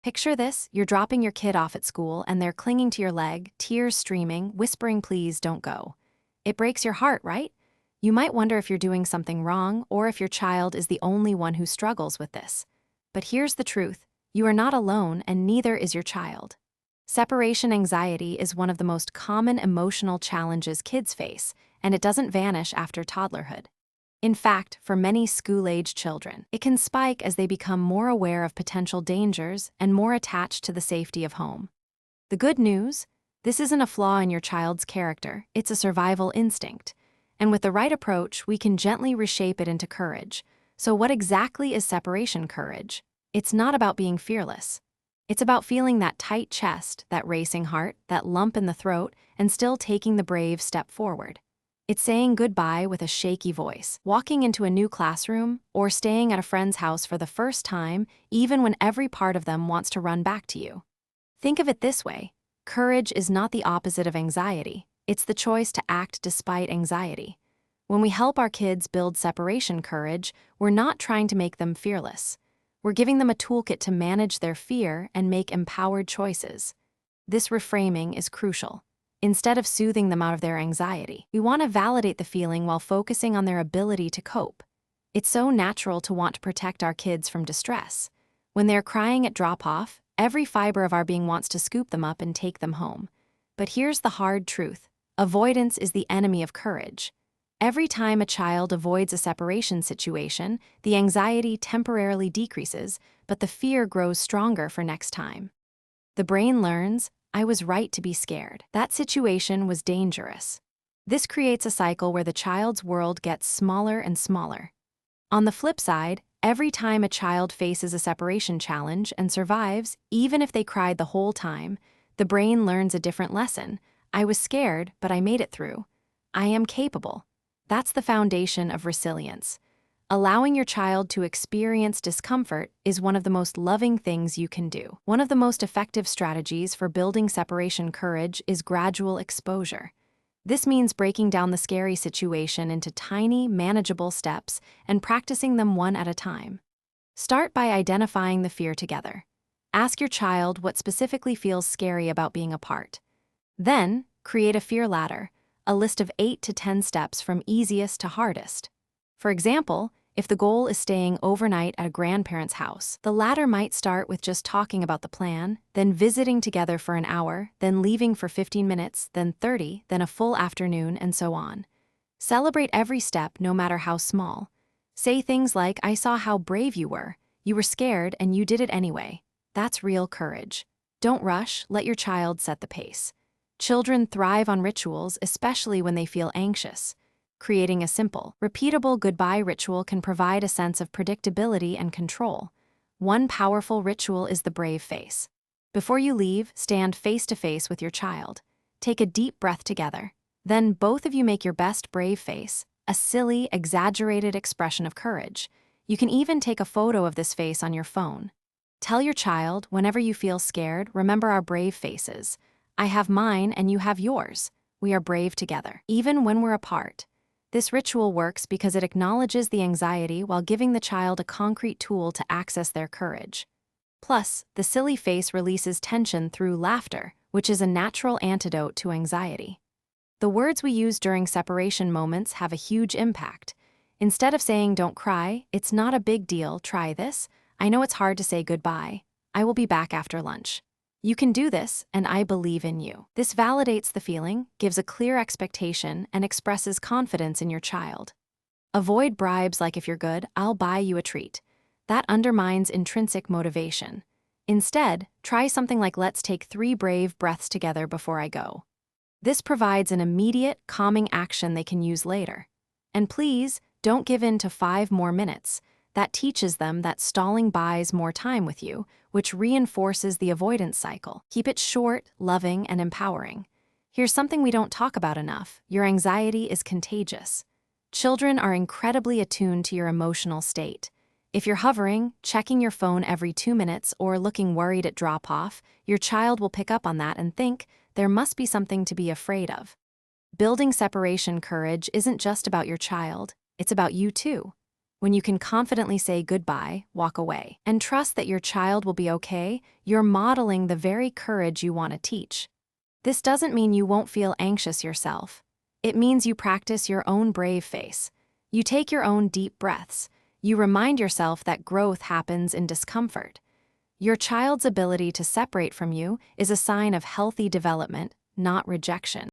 Picture this, you're dropping your kid off at school and they're clinging to your leg, tears streaming, whispering, "Please don't go." It breaks your heart, right? You might wonder if you're doing something wrong or if your child is the only one who struggles with this. But here's the truth, you are not alone and neither is your child. Separation anxiety is one of the most common emotional challenges kids face, and it doesn't vanish after toddlerhood. In fact, for many school-age children, it can spike as they become more aware of potential dangers and more attached to the safety of home. The good news? This isn't a flaw in your child's character, it's a survival instinct. And with the right approach, we can gently reshape it into courage. So what exactly is separation courage? It's not about being fearless. It's about feeling that tight chest, that racing heart, that lump in the throat, and still taking the brave step forward. It's saying goodbye with a shaky voice, walking into a new classroom, or staying at a friend's house for the first time, even when every part of them wants to run back to you. Think of it this way. Courage is not the opposite of anxiety. It's the choice to act despite anxiety. When we help our kids build separation courage, we're not trying to make them fearless. We're giving them a toolkit to manage their fear and make empowered choices. This reframing is crucial. Instead of soothing them out of their anxiety, we want to validate the feeling while focusing on their ability to cope. It's so natural to want to protect our kids from distress. When they're crying at drop-off, every fiber of our being wants to scoop them up and take them home. But here's the hard truth. Avoidance is the enemy of courage. Every time a child avoids a separation situation, the anxiety temporarily decreases, but the fear grows stronger for next time. The brain learns, "I was right to be scared. That situation was dangerous." This creates a cycle where the child's world gets smaller and smaller. On the flip side, every time a child faces a separation challenge and survives, even if they cried the whole time, the brain learns a different lesson. "I was scared, but I made it through. I am capable." That's the foundation of resilience. Allowing your child to experience discomfort is one of the most loving things you can do. One of the most effective strategies for building separation courage is gradual exposure. This means breaking down the scary situation into tiny, manageable steps and practicing them one at a time. Start by identifying the fear together. Ask your child what specifically feels scary about being apart. Then, create a fear ladder, a list of 8 to 10 steps from easiest to hardest. For example, if the goal is staying overnight at a grandparent's house, the ladder might start with just talking about the plan, then visiting together for an hour, then leaving for 15 minutes, then 30, then a full afternoon, and so on. Celebrate every step, no matter how small. Say things like, "I saw how brave you were. You were scared and you did it anyway." That's real courage. Don't rush, let your child set the pace. Children thrive on rituals, especially when they feel anxious. Creating a simple, repeatable goodbye ritual can provide a sense of predictability and control. One powerful ritual is the brave face. Before you leave, stand face to face with your child. Take a deep breath together. Then both of you make your best brave face, a silly, exaggerated expression of courage. You can even take a photo of this face on your phone. Tell your child, whenever you feel scared, remember our brave faces. I have mine and you have yours. We are brave together, even when we're apart. This ritual works because it acknowledges the anxiety while giving the child a concrete tool to access their courage. Plus, the silly face releases tension through laughter, which is a natural antidote to anxiety. The words we use during separation moments have a huge impact. Instead of saying, "Don't cry, it's not a big deal, try this. I know it's hard to say goodbye. I will be back after lunch. You can do this, and I believe in you." This validates the feeling, gives a clear expectation, and expresses confidence in your child. Avoid bribes like, "If you're good, I'll buy you a treat." That undermines intrinsic motivation. Instead, try something like, "Let's take 3 brave breaths together before I go." This provides an immediate, calming action they can use later. And please, don't give in to 5 more minutes. That teaches them that stalling buys more time with you, which reinforces the avoidance cycle. Keep it short, loving, and empowering. Here's something we don't talk about enough. Your anxiety is contagious. Children are incredibly attuned to your emotional state. If you're hovering, checking your phone every 2 minutes, or looking worried at drop-off, your child will pick up on that and think, there must be something to be afraid of. Building separation courage isn't just about your child, it's about you too. When you can confidently say goodbye, walk away, and trust that your child will be okay, you're modeling the very courage you want to teach. This doesn't mean you won't feel anxious yourself. It means you practice your own brave face. You take your own deep breaths. You remind yourself that growth happens in discomfort. Your child's ability to separate from you is a sign of healthy development, not rejection.